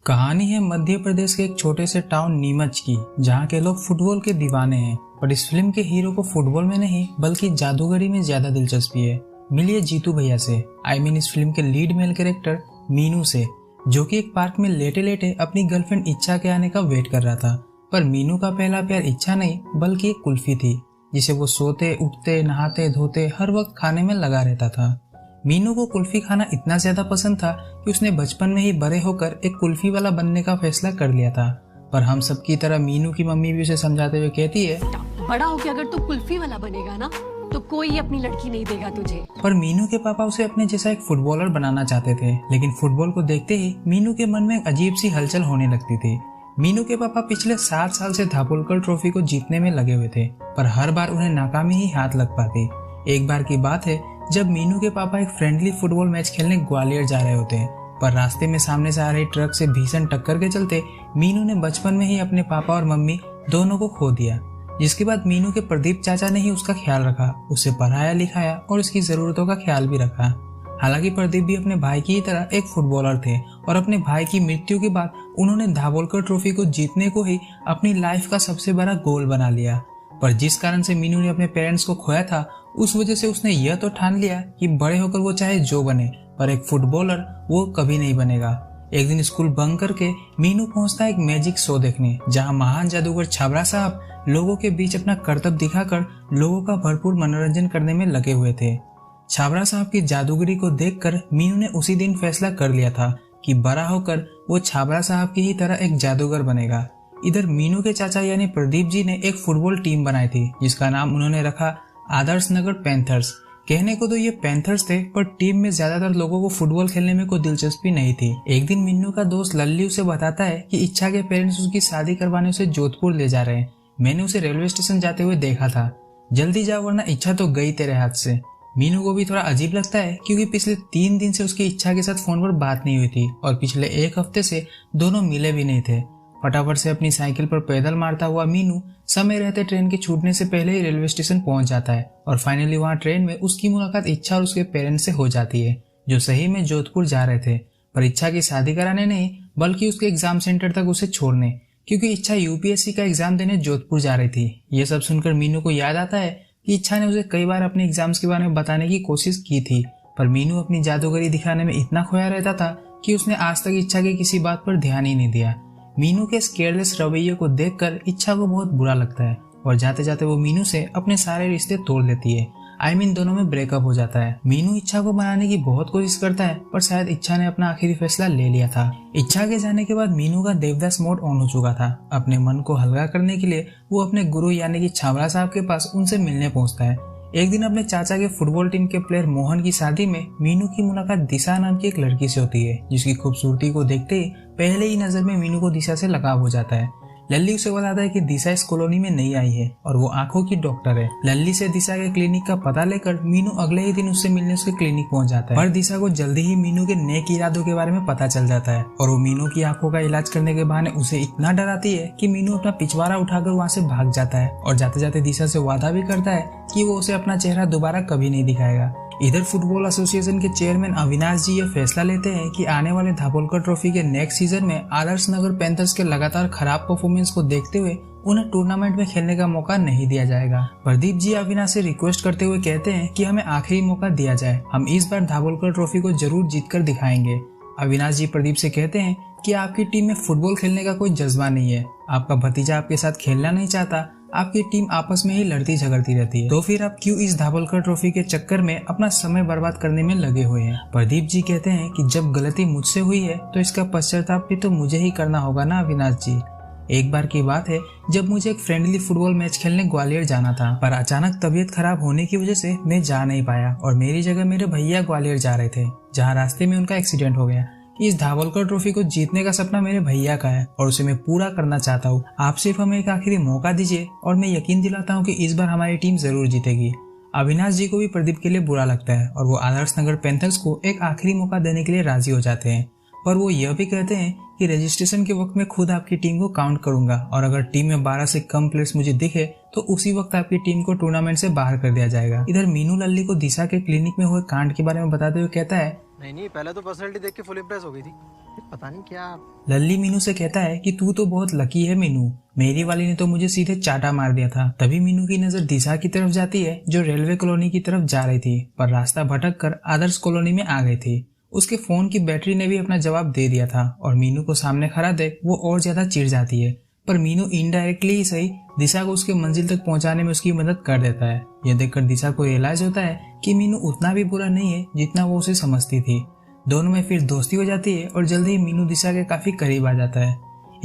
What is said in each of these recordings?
कहानी है मध्य प्रदेश के एक छोटे से टाउन नीमच की, जहाँ के लोग फुटबॉल के दीवाने हैं। पर इस फिल्म के हीरो को फुटबॉल में नहीं बल्कि जादूगरी में ज्यादा दिलचस्पी है। मिलिए जीतू भैया से, इस फिल्म के लीड मेल कैरेक्टर मीनू से, जो कि एक पार्क में लेटे लेटे अपनी गर्लफ्रेंड इच्छा के आने का वेट कर रहा था। पर मीनू का पहला प्यार इच्छा नहीं बल्कि एक कुल्फी थी, जिसे वो सोते उठते नहाते धोते हर वक्त खाने में लगा रहता था। मीनू को कुल्फी खाना इतना ज्यादा पसंद था कि उसने बचपन में ही बड़े होकर एक कुल्फी वाला बनने का फैसला कर लिया था। पर हम सब की तरह मीनू की मम्मी भी उसे समझाते हुए कहती है, बड़ा होके अगर तू कुल्फी वाला बनेगा ना तो कोई अपनी लड़की नहीं देगा तुझे। पर मीनू के पापा उसे अपने जैसा एक फुटबॉलर बनाना चाहते थे, लेकिन फुटबॉल को देखते ही मीनू के मन में एक अजीब सी हलचल होने लगती थी। मीनू के पापा पिछले 7 साल से धाबोलकर ट्रॉफी को जीतने में लगे हुए थे, पर हर बार उन्हें नाकामी ही हाथ लग पाती। एक बार की बात है जब मीनू के पापा एक फ्रेंडली फुटबॉल मैच खेलने ग्वालियर जा रहे होते हैं, पर रास्ते में सामने से आ रही ट्रक से भीषण टक्कर के चलते मीनू ने बचपन में ही अपने पापा और मम्मी दोनों को खो दिया। जिसके बाद मीनू के प्रदीप चाचा ने ही उसका ख्याल रखा, उसे पढ़ाया लिखाया और उसकी जरूरतों का ख्याल भी रखा। हालांकि प्रदीप भी अपने भाई की तरह एक फुटबॉलर थे और अपने भाई की मृत्यु के बाद उन्होंने धाबोलकर ट्रॉफी को जीतने को ही अपनी लाइफ का सबसे बड़ा गोल बना लिया। पर जिस कारण से मीनू ने अपने पेरेंट्स को खोया था, उस वजह से उसने यह तो ठान लिया कि बड़े होकर वो चाहे जो बने, पर एक फुटबॉलर वो कभी नहीं बनेगा। एक दिन स्कूल बंक करके मीनू पहुंचता है एक मैजिक शो देखने, जहां महान जादूगर छाबड़ा साहब लोगों के बीच अपना करतब दिखाकर लोगों का भरपूर मनोरंजन करने में लगे हुए थे। छाबड़ा साहब की जादूगरी को देखकर मीनू ने उसी दिन फैसला कर लिया था कि बड़ा होकर वो छाबड़ा साहब की ही तरह एक जादूगर बनेगा। इधर मीनू के चाचा यानी प्रदीप जी ने एक फुटबॉल टीम बनाई थी, जिसका नाम उन्होंने रखा आदर्श नगर पैंथर्स। कहने को तो ये पैंथर्स थे, पर टीम में ज्यादातर लोगों को फुटबॉल खेलने में कोई दिलचस्पी नहीं थी। एक दिन मीनू का दोस्त लल्ली उसे बताता है कि इच्छा के पेरेंट्स उसकी शादी करवाने उसे जोधपुर ले जा रहे हैं। मैंने उसे रेलवे स्टेशन जाते हुए देखा था, जल्दी जाओ वरना इच्छा तो गई तेरे हाथ से। मीनू को भी थोड़ा अजीब लगता है, क्योंकि पिछले 3 दिन से उसकी इच्छा के साथ फोन पर बात नहीं हुई थी और पिछले 1 हफ्ते से दोनों मिले भी नहीं थे। फटाफट से अपनी साइकिल पर पैदल मारता हुआ मीनू समय रहते ट्रेन के छूटने से पहले ही रेलवे स्टेशन पहुंच जाता है और फाइनली वहां ट्रेन में उसकी मुलाकात इच्छा और उसके पेरेंट्स से हो जाती है, जो सही में जोधपुर जा रहे थे, पर इच्छा की शादी कराने नहीं बल्कि उसके एग्जाम सेंटर तक उसे छोड़ने, क्योंकि इच्छा यूपीएससी का एग्जाम देने जोधपुर जा रही थी। ये सब सुनकर मीनू को याद आता है कि इच्छा ने उसे कई बार अपने एग्जाम्स के बारे में बताने की कोशिश की थी, पर मीनू अपनी जादूगरी दिखाने में इतना खोया रहता था कि उसने आज तक इच्छा की किसी बात पर ध्यान ही नहीं दिया। मीनू के केयरलेस रवैये को देखकर इच्छा को बहुत बुरा लगता है और जाते जाते वो मीनू से अपने सारे रिश्ते तोड़ लेती है। दोनों में ब्रेकअप हो जाता है। मीनू इच्छा को मनाने की बहुत कोशिश करता है, पर शायद इच्छा ने अपना आखिरी फैसला ले लिया था। इच्छा के जाने के बाद मीनू का देवदास मोड ऑन हो चुका था। अपने मन को हल्का करने के लिए वो अपने गुरु यानी कि छाबड़ा साहब के पास उनसे मिलने पहुंचता है। एक दिन अपने चाचा के फुटबॉल टीम के प्लेयर मोहन की शादी में मीनू की मुलाकात दिशा नाम की एक लड़की से होती है, जिसकी खूबसूरती को देखते ही पहले ही नजर में मीनू को दिशा से लगाव हो जाता है। लल्ली उसे बताता है कि दिशा इस कॉलोनी में नई आई है और वो आंखों की डॉक्टर है। लल्ली से दिशा के क्लिनिक का पता लेकर मीनू अगले ही दिन उससे मिलने उसके क्लिनिक पहुंच जाता है, पर दिशा को जल्दी ही मीनू के नेक इरादों के बारे में पता चल जाता है और वो मीनू की आंखों का इलाज करने के बहाने उसे इतना डराती है कि मीनू अपना पिछवाड़ा उठाकर वहाँ से भाग जाता है और जाते जाते दिशा से वादा भी करता है कि वो उसे अपना चेहरा दोबारा कभी नहीं दिखाएगा। इधर फुटबॉल एसोसिएशन के चेयरमैन अविनाश जी यह फैसला लेते हैं कि आने वाले धाबोलकर ट्रॉफी के नेक्स्ट सीजन में आदर्श नगर पैंथर्स के लगातार खराब परफॉर्मेंस को देखते हुए उन्हें टूर्नामेंट में खेलने का मौका नहीं दिया जाएगा। प्रदीप जी अविनाश से रिक्वेस्ट करते हुए कहते हैं कि हमें आखिरी मौका दिया जाए, हम इस बार धाबोलकर ट्रॉफी को जरूर जीत कर दिखाएंगे। अविनाश जी प्रदीप से कहते हैं कि आपकी टीम में फुटबॉल खेलने का कोई जज्बा नहीं है, आपका भतीजा आपके साथ खेलना नहीं चाहता, आपकी टीम आपस में ही लड़ती झगड़ती रहती है, तो फिर आप क्यों इस धाबोलकर ट्रॉफी के चक्कर में अपना समय बर्बाद करने में लगे हुए हैं। प्रदीप जी कहते हैं कि जब गलती मुझसे हुई है तो इसका पश्चाताप भी तो मुझे ही करना होगा ना अविनाश जी। एक बार की बात है जब मुझे एक फ्रेंडली फुटबॉल मैच खेलने ग्वालियर जाना था, पर अचानक तबीयत खराब होने की वजह से मैं जा नहीं पाया और मेरी जगह मेरे भैया ग्वालियर जा रहे थे, जहाँ रास्ते में उनका एक्सीडेंट हो गया। इस धाबोलकर ट्रॉफी को जीतने का सपना मेरे भैया का है और उसे मैं पूरा करना चाहता हूँ। आप सिर्फ हमें एक आखिरी मौका दीजिए और मैं यकीन दिलाता हूँ कि इस बार हमारी टीम जरूर जीतेगी। अविनाश जी को भी प्रदीप के लिए बुरा लगता है और वो आदर्श नगर पैंथर्स को एक आखिरी मौका देने के लिए राजी हो जाते हैं, पर वो यह भी कहते हैं कि रजिस्ट्रेशन के वक्त मैं खुद आपकी टीम को काउंट करूंगा और अगर टीम में 12 से कम प्लेयर्स मुझे दिखे तो उसी वक्त आपकी टीम को टूर्नामेंट से बाहर कर दिया जाएगा। इधर मीनू लल्ली को दिशा के क्लिनिक में हुए कांड के बारे में बताते हुए कहता है, नहीं, पहले तो पर्सनैलिटी देख के फुल इम्प्रेस हो गई थी, पता नहीं क्या। लल्ली मीनू से कहता है कि तू तो बहुत लकी है मीनू, मेरी वाली ने तो मुझे सीधे चाटा मार दिया था। तभी मीनू की नजर दिशा की तरफ जाती है जो रेलवे कॉलोनी की तरफ जा रही थी, पर रास्ता भटक कर आदर्श कॉलोनी में आ गई थी। उसके फोन की बैटरी ने भी अपना जवाब दे दिया था और मीनू को सामने खड़ा देख वो और ज्यादा चिढ़ जाती है। पर मीनू इनडायरेक्टली ही सही दिशा को उसके मंजिल तक पहुंचाने में उसकी मदद कर देता है। यह देखकर दिशा को रियलाइज होता है कि मीनू उतना भी बुरा नहीं है जितना वो उसे समझती थी। दोनों में फिर दोस्ती हो जाती है और जल्दी ही मीनू दिशा के काफी करीब आ जाता है।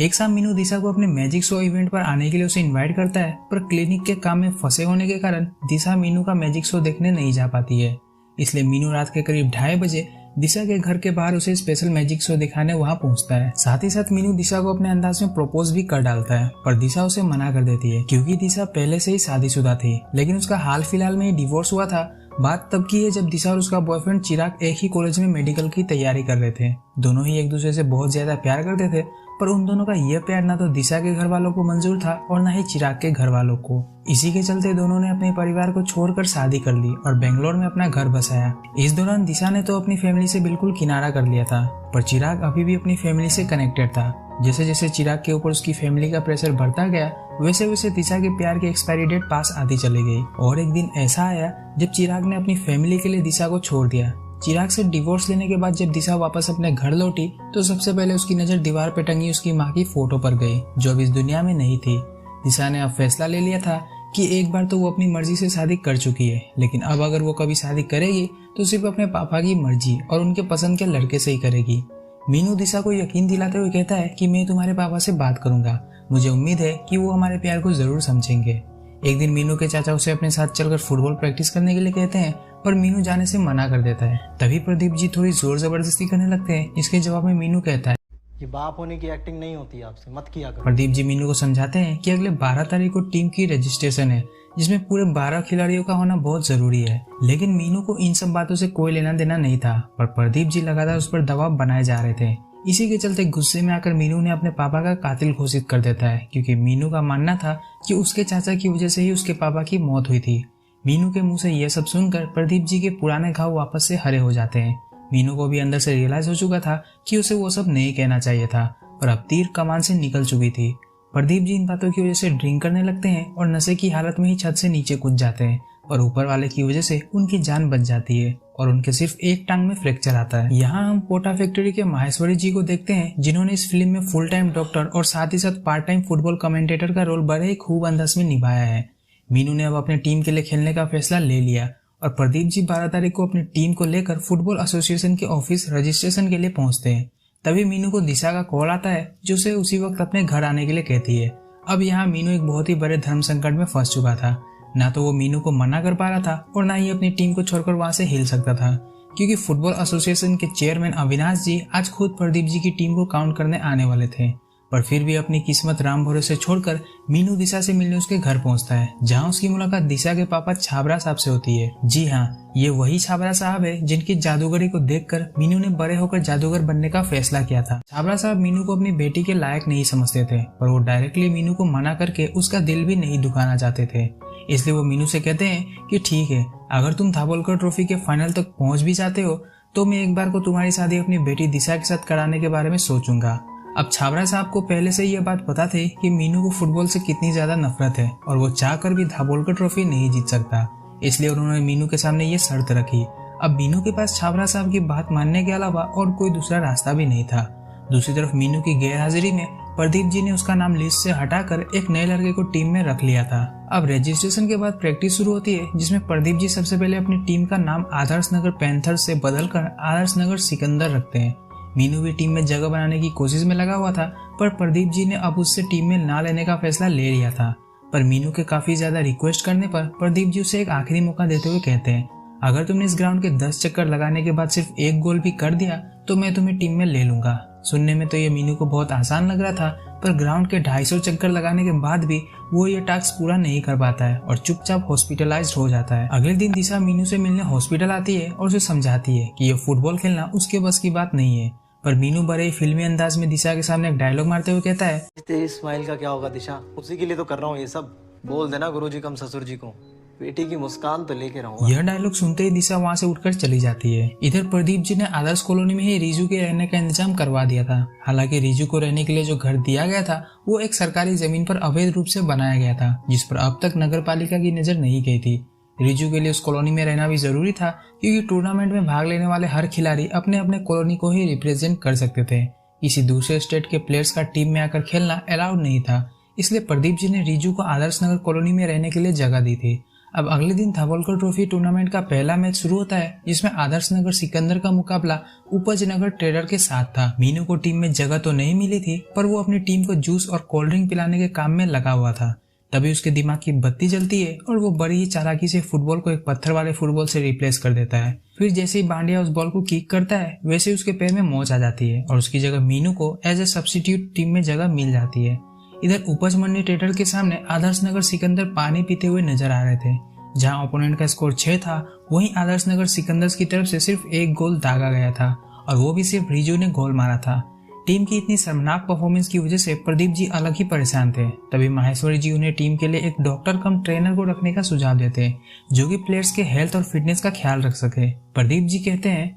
एक शाम मीनू दिशा को अपने मैजिक शो इवेंट पर आने के लिए उसे इनवाइट करता है, पर क्लिनिक के काम में फंसे होने के कारण दिशा मीनू का मैजिक शो देखने नहीं जा पाती है। इसलिए मीनू रात के करीब 2:30 बजे दिशा के घर के बाहर उसे स्पेशल मैजिक शो दिखाने वहां पहुंचता है। साथ ही साथ मीनू दिशा को अपने अंदाज में प्रपोज भी कर डालता है, पर दिशा उसे मना कर देती है क्योंकि दिशा पहले से ही शादीशुदा थी, लेकिन उसका हाल फिलहाल में ही डिवोर्स हुआ था। बात तब की है जब दिशा और उसका बॉयफ्रेंड चिराग एक ही कॉलेज में मेडिकल की तैयारी कर रहे थे। दोनों ही एक दूसरे से बहुत ज्यादा प्यार करते थे, पर उन दोनों का यह प्यार ना तो दिशा के घर वालों को मंजूर था और ना ही चिराग के घर वालों को। इसी के चलते दोनों ने अपने परिवार को छोड़कर शादी कर ली और बेंगलोर में अपना घर बसाया। इस दौरान दिशा ने तो अपनी फैमिली से बिल्कुल किनारा कर लिया था, पर चिराग अभी भी अपनी फैमिली से कनेक्टेड था। जैसे जैसे चिराग के ऊपर उसकी फैमिली का प्रेशर बढ़ता गया, वैसे वैसे दिशा के प्यार की एक्सपायरी डेट पास आती चली गई। और एक दिन ऐसा आया जब चिराग ने अपनी फैमिली के लिए दिशा को छोड़ दिया। चिराग से डिवोर्स लेने के बाद जब दिशा वापस अपने घर लौटी तो सबसे पहले उसकी नजर दीवार पे टंगी उसकी माँ की फोटो पर गई, जो अब इस दुनिया में नहीं थी। दिशा ने अब फैसला ले लिया था कि एक बार तो वो अपनी मर्जी से शादी कर चुकी है, लेकिन अब अगर वो कभी शादी करेगी तो सिर्फ अपने पापा की मर्जी और उनके पसंद के लड़के से ही करेगी। मीनू दिशा को यकीन दिलाते हुए कहता है कि मैं तुम्हारे पापा से बात करूंगा, मुझे उम्मीद है कि वो हमारे प्यार को जरूर समझेंगे। एक दिन मीनू के चाचा उसे अपने साथ चलकर फुटबॉल प्रैक्टिस करने के लिए कहते हैं, पर मीनू जाने से मना कर देता है। तभी प्रदीप जी थोड़ी जोर जबरदस्ती करने लगते हैं। इसके जवाब में मीनू कहता है, ये बाप होने की एक्टिंग नहीं होती आपसे, मत किया करो। प्रदीप जी मीनू को समझाते हैं कि अगले 12 तारीख को टीम की रजिस्ट्रेशन है, जिसमें पूरे 12 खिलाड़ियों का होना बहुत जरूरी है। लेकिन मीनू को इन सब बातों से कोई लेना देना नहीं था, पर प्रदीप जी लगातार उस पर दबाव बनाए जा रहे थे। इसी के चलते गुस्से में आकर मीनू ने अपने पापा का कातिल घोषित कर देता है, क्योंकि मीनू का मानना था कि उसके चाचा की वजह से ही उसके पापा की मौत हुई थी। मीनू के मुंह से यह सब सुनकर प्रदीप जी के पुराने घाव वापस से हरे हो जाते हैं। मीनू को भी अंदर से रियलाइज हो चुका था कि उसे वो सब नहीं कहना चाहिए था, पर अब तीर कमान से निकल चुकी थी। प्रदीप जी इन बातों की वजह से ड्रिंक करने लगते हैं और नशे की हालत में ही छत से नीचे कूद जाते हैं, और ऊपर वाले की वजह से उनकी जान बच जाती है और उनके सिर्फ एक टांग में फ्रैक्चर आता है। यहाँ हम पोटा फैक्ट्री के माहेश्वरी जी को देखते हैं, जिन्होंने इस फिल्म में फुल टाइम डॉक्टर और साथ ही साथ पार्ट टाइम फुटबॉल कमेंटेटर का रोल बड़े ही खूब अंदाज में निभाया है। मीनू ने अब अपने टीम के लिए खेलने का फैसला ले लिया और प्रदीप जी 12 तारीख को अपनी टीम को लेकर फुटबॉल एसोसिएशन के ऑफिस रजिस्ट्रेशन के लिए पहुंचते हैं। तभी मीनू को दिशा का कॉल आता है, जो उसे उसी वक्त अपने घर आने के लिए कहती है। अब यहाँ मीनू एक बहुत ही बड़े धर्म संकट में फंस चुका था। ना तो वो मीनू को मना कर पा रहा था और ना ही अपनी टीम को छोड़कर वहां से हिल सकता था, क्योंकि फुटबॉल एसोसिएशन के चेयरमैन अविनाश जी आज खुद प्रदीप जी की टीम को काउंट करने आने वाले थे। पर फिर भी अपनी किस्मत राम भरोसे छोड़कर मीनू दिशा से मिलने उसके घर पहुंचता है, जहां उसकी मुलाकात दिशा के पापा छाबरा साहब से होती है। जी हाँ, ये वही छाबरा साहब है जिनकी जादूगरी को देखकर मीनू ने बड़े होकर जादूगर बनने का फैसला किया था। छाबरा साहब मीनू को अपनी बेटी के लायक नहीं समझते थे, पर वो डायरेक्टली मीनू को मना करके उसका दिल भी नहीं दुखाना चाहते थे। इसलिए वो मीनू से कहते हैं कि ठीक है, अगर तुम धाबोलकर ट्रॉफी के फाइनल तक पहुंच भी जाते हो तो मैं एक बार को तुम्हारी शादी अपनी बेटी दिशा के साथ कराने के बारे में सोचूंगा। अब छाबरा साहब को पहले से यह बात पता थी कि मीनू को फुटबॉल से कितनी ज्यादा नफरत है और वो चाहकर भी धाबोलकर ट्रॉफी नहीं जीत सकता, इसलिए उन्होंने मीनू के सामने ये शर्त रखी। अब मीनू के पास छाबरा साहब की बात मानने के अलावा और कोई दूसरा रास्ता भी नहीं था। दूसरी तरफ मीनू की गैरहाजिरी में प्रदीप जी ने उसका नाम लिस्ट से हटाकर एक नए लड़के को टीम में रख लिया था। अब रजिस्ट्रेशन के बाद प्रैक्टिस शुरू होती है, जिसमें प्रदीप जी सबसे पहले अपनी टीम का नाम आदर्श नगर पैंथर्स से बदलकर आदर्श नगर सिकंदर रखते हैं। मीनू भी टीम में जगह बनाने की कोशिश में लगा हुआ था, पर प्रदीप जी ने अब उससे टीम में ना लेने का फैसला ले लिया था। पर मीनू के काफी ज्यादा रिक्वेस्ट करने पर प्रदीप जी उसे एक आखिरी मौका देते हुए कहते हैं, अगर तुमने इस ग्राउंड के 10 चक्कर लगाने के बाद सिर्फ एक गोल भी कर दिया तो मैं तुम्हें टीम में ले लूंगा। सुनने में तो ये मीनू को बहुत आसान लग रहा था, पर ग्राउंड के 250 चक्कर लगाने के बाद भी वो ये टास्क पूरा नहीं कर पाता है और चुपचाप हॉस्पिटलाइज्ड हो जाता है। अगले दिन दिशा मीनू से मिलने हॉस्पिटल आती है और उसे समझाती है कि ये फुटबॉल खेलना उसके बस की बात नहीं है। पर मीनू बड़े ही फिल्मी अंदाज में दिशा के सामने एक डायलॉग मारते हुए कहता है, तेरी स्माइल का क्या होगा दिशा, उसी के लिए तो कर रहा हूँ ये सब। बोल देना गुरुजी कम ससुर जी को, बेटी की मुस्कान तो लेके रहूंगा। यह डायलॉग सुनते ही दिशा वहाँ से उठकर चली जाती है। इधर प्रदीप जी ने आदर्श कॉलोनी में ही रिजू के रहने का इंतजाम करवा दिया था। हालांकि रिजू को रहने के लिए जो घर दिया गया था वो एक सरकारी जमीन पर अवैध रूप से बनाया गया था, जिस पर अब तक नगर पालिका की नजर नहीं गई थी। रिजू के लिए उस कॉलोनी में रहना भी जरूरी था, क्योंकि टूर्नामेंट में भाग लेने वाले हर खिलाड़ी अपने अपने कॉलोनी को ही रिप्रेजेंट कर सकते थे। किसी दूसरे स्टेट के प्लेयर्स का टीम में आकर खेलना अलाउड नहीं था, इसलिए प्रदीप जी ने रिजू को आदर्श नगर कॉलोनी में रहने के लिए जगह दी थी। अब अगले दिन धावोलकर ट्रॉफी टूर्नामेंट का पहला मैच शुरू होता है, जिसमें आदर्श नगर सिकंदर का मुकाबला उपज नगर ट्रेडर के साथ था। मीनू को टीम में जगह तो नहीं मिली थी, पर वो अपनी टीम को जूस और कोल्ड ड्रिंक पिलाने के काम में लगा हुआ था। तभी उसके दिमाग की बत्ती जलती है और वो बड़ी ही चालाकी से फुटबॉल को एक पत्थर वाले फुटबॉल से रिप्लेस कर देता है। फिर जैसे ही बांडिया उस बॉल को किक करता है, वैसे उसके पैर में मोच आ जाती है और उसकी जगह मीनू को एज ए सब्स्टिट्यूट टीम में जगह मिल जाती है। इधर उपज मंडी ट्रेडर के सामने आदर्श नगर सिकंदर पानी पीते हुए नजर आ रहे थे। जहां ओपोनेंट का स्कोर 6 था, वहीं आदर्श नगर सिकंदर्स की तरफ से सिर्फ 1 गोल दागा गया था और वो भी सिर्फ रिजू ने गोल मारा था। टीम की इतनी शर्मनाक परफॉर्मेंस की वजह से प्रदीप जी अलग ही परेशान थे। तभी माहेश्वरी जी उन्हें टीम के लिए एक डॉक्टर कम ट्रेनर को रखने का सुझाव देते हैं, जो कि प्लेयर्स के हेल्थ और फिटनेस का ख्याल रख सके। प्रदीप जी कहते हैं,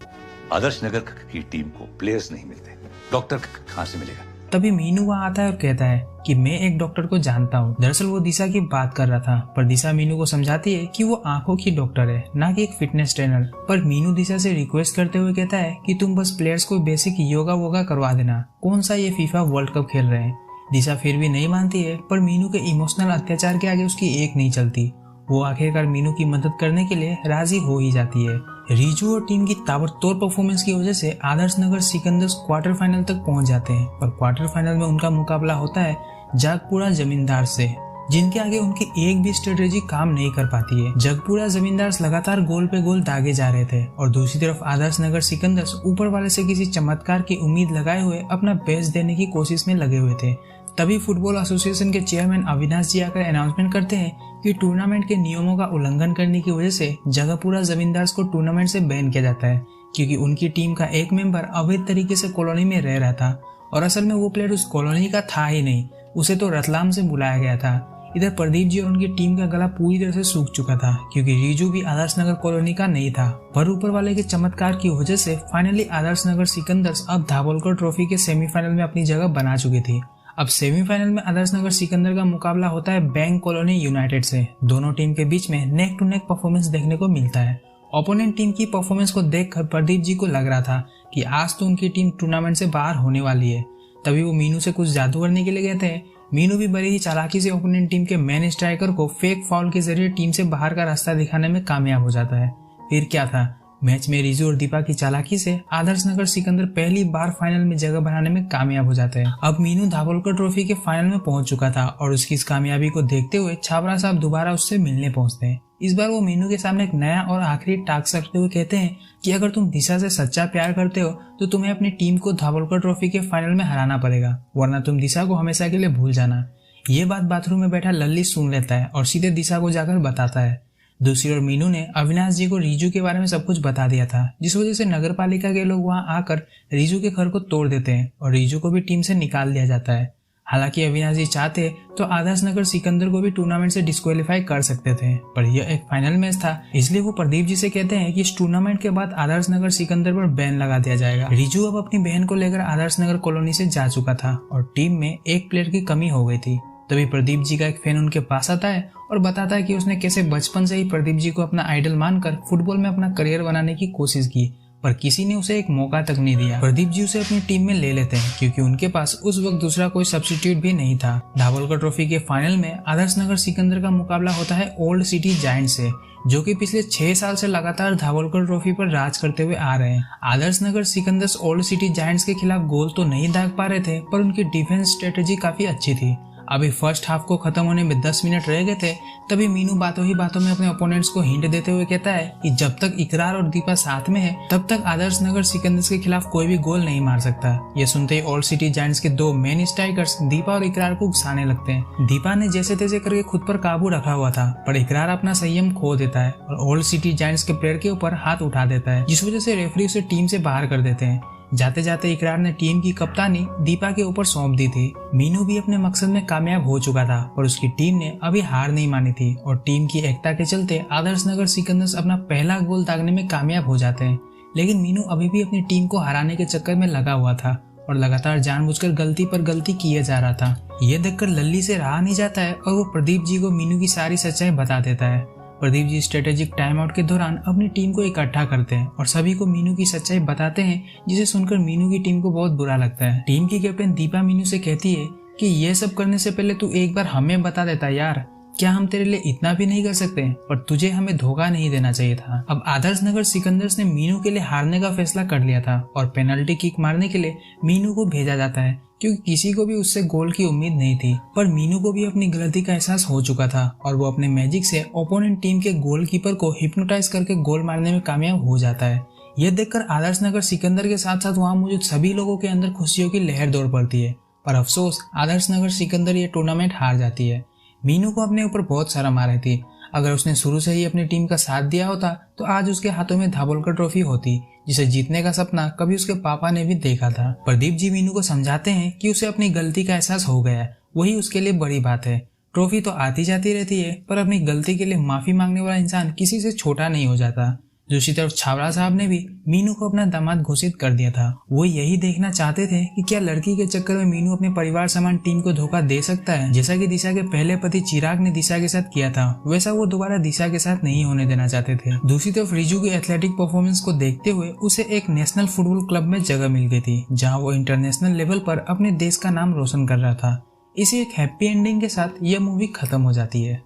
आदर्श नगर की टीम को प्लेयर्स नहीं मिलते, डॉक्टर कहाँ से मिलेगा? तभी मीनू वहाँ आता है और कहता है कि मैं एक डॉक्टर को जानता हूँ। दरअसल वो दिशा की बात कर रहा था, पर दिशा मीनू को समझाती है कि वो आंखों की डॉक्टर है, ना कि एक फिटनेस ट्रेनर। पर मीनू दिशा से रिक्वेस्ट करते हुए कहता है कि तुम बस प्लेयर्स को बेसिक योगा वोगा करवा देना, कौन सा ये फीफा वर्ल्ड कप खेल रहे हैं। दिशा फिर भी नहीं मानती है, पर मीनू के इमोशनल अत्याचार के आगे उसकी एक नहीं चलती। वो आखिरकार मीनू की मदद करने के लिए राजी हो ही जाती है। रिजू और टीम की ताबड़तोड़ परफॉर्मेंस की वजह से आदर्श नगर सिकंदर्स क्वार्टर फाइनल तक पहुंच जाते हैं और क्वार्टर फाइनल में उनका मुकाबला होता है जगपुरा जमींदार से, जिनके आगे उनकी एक भी स्ट्रेटेजी काम नहीं कर पाती है। जगपुरा जमींदार्स लगातार गोल पे गोल दागे जा रहे थे और दूसरी तरफ आदर्श नगर सिकंदर्स ऊपर वाले से किसी चमत्कार की उम्मीद लगाए हुए अपना बेस्ट देने की कोशिश में लगे हुए थे। तभी फुटबॉल एसोसिएशन के चेयरमैन अविनाश जी आकर अनाउंसमेंट करते हैं कि टूर्नामेंट के नियमों का उल्लंघन करने की वजह से जगहपुरा जमींदार्स को टूर्नामेंट से बैन किया जाता है, क्योंकि उनकी टीम का एक मेंबर अवैध तरीके से कॉलोनी में रह रहा था और असल में वो प्लेयर उस कॉलोनी का था ही नहीं, उसे तो रतलाम से बुलाया गया था। इधर प्रदीप जी और उनकी टीम का गला पूरी तरह से सूख चुका था, क्योंकि रिजू भी आदर्श नगर कॉलोनी का नहीं था। पर ऊपर वाले के चमत्कार की वजह से फाइनली आदर्श नगर सिकंदर्स अब धावोलकर ट्रॉफी के सेमीफाइनल में अपनी जगह बना चुकी थी। अब सेमीफाइनल में आदर्श नगर सिकंदर का मुकाबला होता है बैंक कॉलोनी यूनाइटेड से। दोनों टीम के बीच में नेक टू नेक परफॉर्मेंस देखने को मिलता है। ओपोनेंट टीम की परफॉर्मेंस को देखकर प्रदीप जी को लग रहा था कि आज तो उनकी टीम टूर्नामेंट से बाहर होने वाली है। तभी वो मीनू से कुछ जादू करने के लिए कहते हैं। मीनू भी बड़ी ही चालाकी से ओपोनेंट टीम के मेन स्ट्राइकर को फेक फाउल के जरिए टीम से बाहर का रास्ता दिखाने में कामयाब हो जाता है। फिर क्या था, मैच में रिजू और दीपा की चालाकी से आदर्श नगर सिकंदर पहली बार फाइनल में जगह बनाने में कामयाब हो जाते हैं। अब मीनू धावोलकर ट्रॉफी के फाइनल में पहुंच चुका था और उसकी इस कामयाबी को देखते हुए छाबड़ा साहब दोबारा उससे मिलने पहुंचते हैं। इस बार वो मीनू के सामने एक नया और आखिरी टास्क रखते हुए कहते हैं कि अगर तुम दिशा से सच्चा प्यार करते हो तो तुम्हें अपनी टीम को धावोलकर ट्रॉफी के फाइनल में हराना पड़ेगा, वरना तुम दिशा को हमेशा के लिए भूल जाना। ये बात बाथरूम में बैठा लल्ली सुन लेता है और सीधे दिशा को जाकर बताता है। दूसरी ओर मीनू ने अविनाश जी को रिजू के बारे में सब कुछ बता दिया था, जिस वजह से नगर पालिका के लोग वहां आकर रिजू के घर को तोड़ देते हैं और रिजू को भी टीम से निकाल दिया जाता है। हालांकि अविनाश जी चाहते तो आदर्श नगर सिकंदर को भी टूर्नामेंट से डिस्क्वालीफाई कर सकते थे, पर यह एक फाइनल मैच था, इसलिए वो प्रदीप जी से कहते हैं कि इस टूर्नामेंट के बाद आदर्श नगर सिकंदर पर बैन लगा दिया जाएगा। रिजू अब अपनी बहन को लेकर आदर्श नगर कॉलोनी से जा चुका था और टीम में एक प्लेयर की कमी हो गई थी। तभी प्रदीप जी का एक फैन उनके पास आता है और बताता है कि उसने कैसे बचपन से ही प्रदीप जी को अपना आइडल मानकर फुटबॉल में अपना करियर बनाने की कोशिश की, पर किसी ने उसे एक मौका तक नहीं दिया। प्रदीप जी उसे अपनी टीम में ले लेते हैं, क्योंकि उनके पास उस वक्त दूसरा कोई सब्स्टिट्यूट भी नहीं था। धावोलकर ट्रॉफी के फाइनल में आदर्श नगर सिकंदर का मुकाबला होता है ओल्ड सिटी जायंट से, जो कि पिछले 6 साल से लगातार धावोलकर ट्रॉफी पर राज करते हुए आ रहे हैं। Adarsh Nagar सिकंदर्स old city giants के खिलाफ गोल तो नहीं दाग पा रहे थे, पर उनकी डिफेंस स्ट्रेटेजी काफी अच्छी थी। अभी फर्स्ट हाफ को खत्म होने में 10 मिनट रह गए थे, तभी मीनू बातों ही बातों में अपने ओपोनेंट्स को हिंट देते हुए कहता है कि जब तक इकरार और दीपा साथ में है तब तक आदर्श नगर सिकंदर्स के खिलाफ कोई भी गोल नहीं मार सकता। ये सुनते ही ओल्ड सिटी जायंट्स के 2 मेन स्ट्राइकर्स दीपा और इकरार को उकसाने लगते हैं। दीपा ने जैसे तैसे करके खुद पर काबू रखा हुआ था, पर इकरार अपना संयम खो देता है और ओल्ड सिटी जायंट्स के प्लेयर के ऊपर हाथ उठा देता है, जिस वजह से रेफरी उसे टीम से बाहर कर देते हैं। जाते जाते इकरार ने टीम की कप्तानी दीपा के ऊपर सौंप दी थी। मीनू भी अपने मकसद में कामयाब हो चुका था और उसकी टीम ने अभी हार नहीं मानी थी और टीम की एकता के चलते आदर्श नगर सिकंदर्स अपना पहला गोल दागने में कामयाब हो जाते हैं। लेकिन मीनू अभी भी अपनी टीम को हराने के चक्कर में लगा हुआ था और लगातार जानबूझकर गलती पर गलती किए जा रहा था। ये देखकर लल्ली से रहा नहीं जाता है और वो प्रदीप जी को मीनू की सारी सच्चाई बता देता है। Pradeep ji strategic time out के दौरान अपनी टीम को इकट्ठा करते हैं और सभी को मीनू की सच्चाई बताते हैं, जिसे सुनकर मीनू की टीम को बहुत बुरा लगता है। टीम की कैप्टन दीपा मीनू से कहती है कि ये सब करने से पहले तू एक बार हमें बता देता यार, क्या हम तेरे लिए इतना भी नहीं कर सकते? पर तुझे हमें धोखा नहीं देना चाहिए था। अब आदर्श नगर सिकंदर्स ने मीनू के लिए हारने का फैसला कर लिया था और पेनल्टी किक मारने के लिए मीनू को भेजा जाता है, क्योंकि किसी को भी उससे गोल की उम्मीद नहीं थी। पर मीनू को भी अपनी गलती का एहसास हो चुका था और वो अपने मैजिक से ओपोनेंट टीम के गोलकीपर को हिप्नोटाइज करके गोल मारने में कामयाब हो जाता है। यह देखकर आदर्श नगर सिकंदर के साथ साथ वहां मौजूद सभी लोगों के अंदर खुशियों की लहर दौड़ पड़ती है। पर अफसोस, आदर्श नगर सिकंदर ये टूर्नामेंट हार जाती है। मीनू को अपने ऊपर बहुत शर्म आ रही थी। अगर उसने शुरू से ही अपनी टीम का साथ दिया होता तो आज उसके हाथों में दाभोलकर ट्रॉफी होती, जिसे जीतने का सपना कभी उसके पापा ने भी देखा था। प्रदीप जी मीनू को समझाते हैं कि उसे अपनी गलती का एहसास हो गया है, वही उसके लिए बड़ी बात है। ट्रॉफी तो आती जाती रहती है, पर अपनी गलती के लिए माफी मांगने वाला इंसान किसी से छोटा नहीं हो जाता। दूसरी तरफ छावड़ा साहब ने भी मीनू को अपना दामाद घोषित कर दिया था। वो यही देखना चाहते थे कि क्या लड़की के चक्कर में मीनू अपने परिवार समान टीम को धोखा दे सकता है। जैसा कि दिशा के पहले पति चिराग ने दिशा के साथ किया था, वैसा वो दोबारा दिशा के साथ नहीं होने देना चाहते थे। दूसरी तरफ रिजू की एथलेटिक परफॉर्मेंस को देखते हुए उसे एक नेशनल फुटबॉल क्लब में जगह मिल गई थी, जहाँ वो इंटरनेशनल लेवल पर अपने देश का नाम रोशन कर रहा था। इसी एक हैप्पी एंडिंग के साथ यह मूवी खत्म हो जाती है।